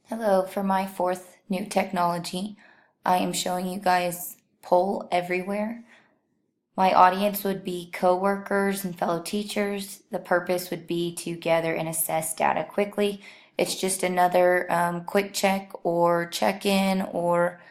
Hello, for my fourth new technology, I am showing you guys Poll Everywhere. My audience would be coworkers and fellow teachers. The purpose would be to gather and assess data quickly. It's just another quick check or check-in or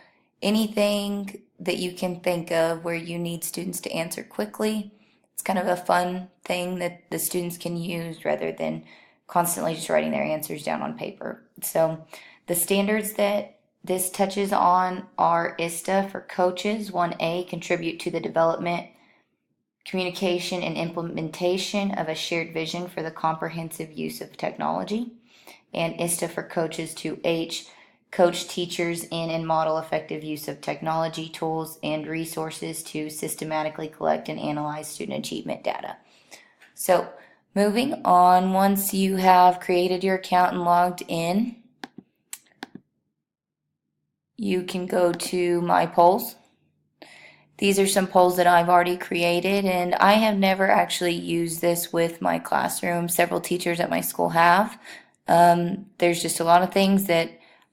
anything that you can think of where you need students to answer quickly. It's kind of a fun thing that the students can use rather than constantly just writing their answers down on paper. So the standards that this touches on are ISTA for coaches. 1A, contribute to the development, communication, and implementation of a shared vision for the comprehensive use of technology. And ISTA for coaches. 2H, coach teachers in and model effective use of technology, tools, and resources to systematically collect and analyze student achievement data. So moving on, once you have created your account and logged in, you can go to My Polls. These are some polls that I've already created, and I have never actually used this with my classroom. Several teachers at my school have. There's just a lot of things that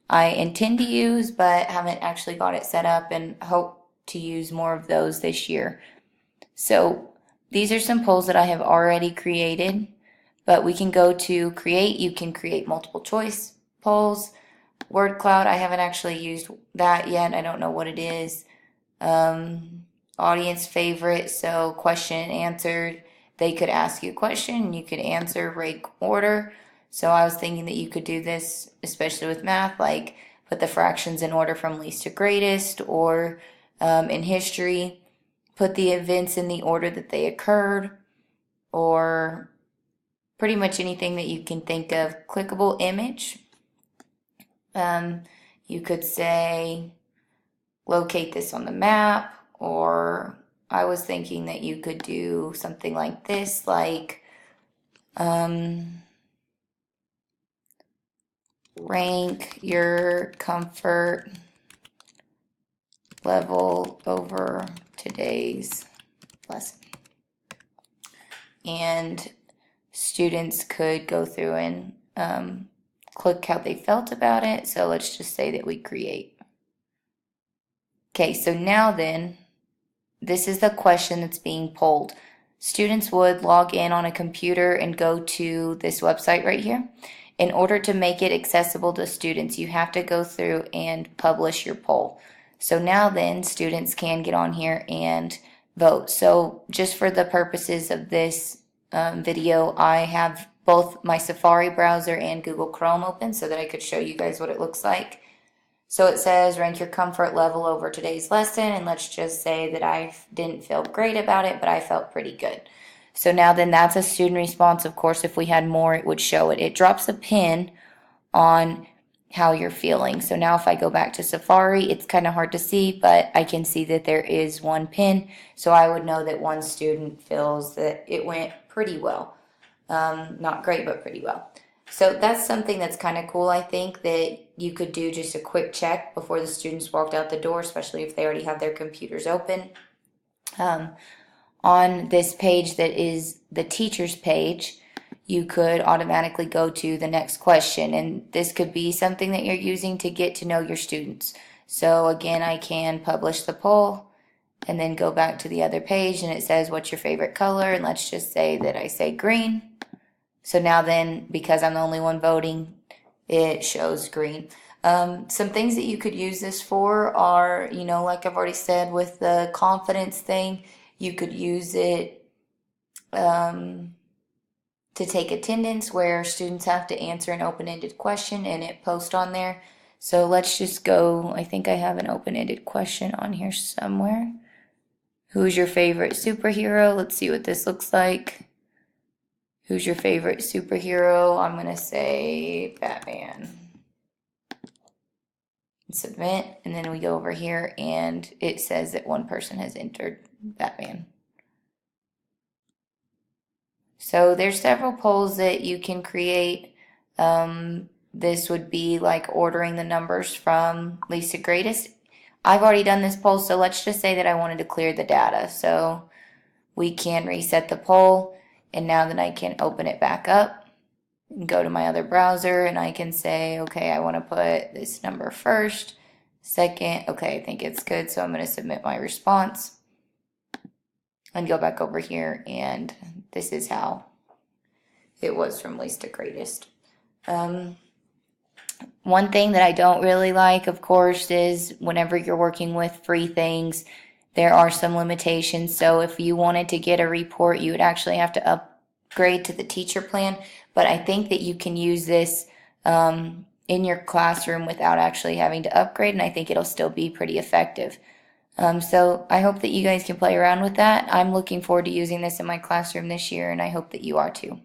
I intend to use, but haven't actually got it set up and hope to use more of those this year. So these are some polls that I have already created, but we can go to create. You can create multiple choice polls. Word cloud, I haven't actually used that yet. I don't know what it is. Audience favorite, so question and answer. They could ask you a question and you could answer, rank order. So I was thinking that you could do this, especially with math, like put the fractions in order from least to greatest, or in history, put the events in the order that they occurred, or pretty much anything that you can think of. Clickable image. You could say, locate this on the map, or I was thinking that you could do something like this, like rank your comfort level over today's lesson. And students could go through and click how they felt about it. So let's just say that we create. Okay, so now then, this is the question that's being polled. Students would log in on a computer and go to this website right here. In order to make it accessible to students, you have to go through and publish your poll. So now then, students can get on here and vote. So just for the purposes of this video, I have both my Safari browser and Google Chrome open so that I could show you guys what it looks like. So it says rank your comfort level over today's lesson, and let's just say that I didn't feel great about it, but I felt pretty good. So now then, that's a student response. Of course, if we had more, it would show it. It drops a pin on how you're feeling. So now if I go back to Safari, it's kind of hard to see, but I can see that there is one pin. So I would know that one student feels that it went pretty well. Not great, but pretty well. So that's something that's kind of cool, I think, that you could do just a quick check before the students walked out the door, especially if they already have their computers open. On this page that is the teacher's page, you could automatically go to the next question, and this could be something that you're using to get to know your students. So again, I can publish the poll and then go back to the other page, and it says what's your favorite color, and let's just say that I say green. So now then, because I'm the only one voting, it shows green. Some things that you could use this for are, like I've already said with the confidence thing, you could use it to take attendance where students have to answer an open-ended question and it posts on there. So let's just go, I think I have an open-ended question on here somewhere. Who's your favorite superhero? Let's see what this looks like. Who's your favorite superhero? I'm going to say Batman. Submit, and then we go over here and it says that one person has entered Batman. So there's several polls that you can create. This would be like ordering the numbers from least to greatest. I've already done this poll, so let's just say that I wanted to clear the data. So we can reset the poll. And now that I can open it back up, go to my other browser and I can say, okay, I want to put this number first, second. Okay, I think it's good, so I'm going to submit my response and go back over here, and this is how it was from least to greatest. One thing that I don't really like, of course, is whenever you're working with free things, there are some limitations. So if you wanted to get a report, you would actually have to upgrade to the teacher plan. But I think that you can use this in your classroom without actually having to upgrade, and I think it'll still be pretty effective. So I hope that you guys can play around with that. I'm looking forward to using this in my classroom this year, and I hope that you are too.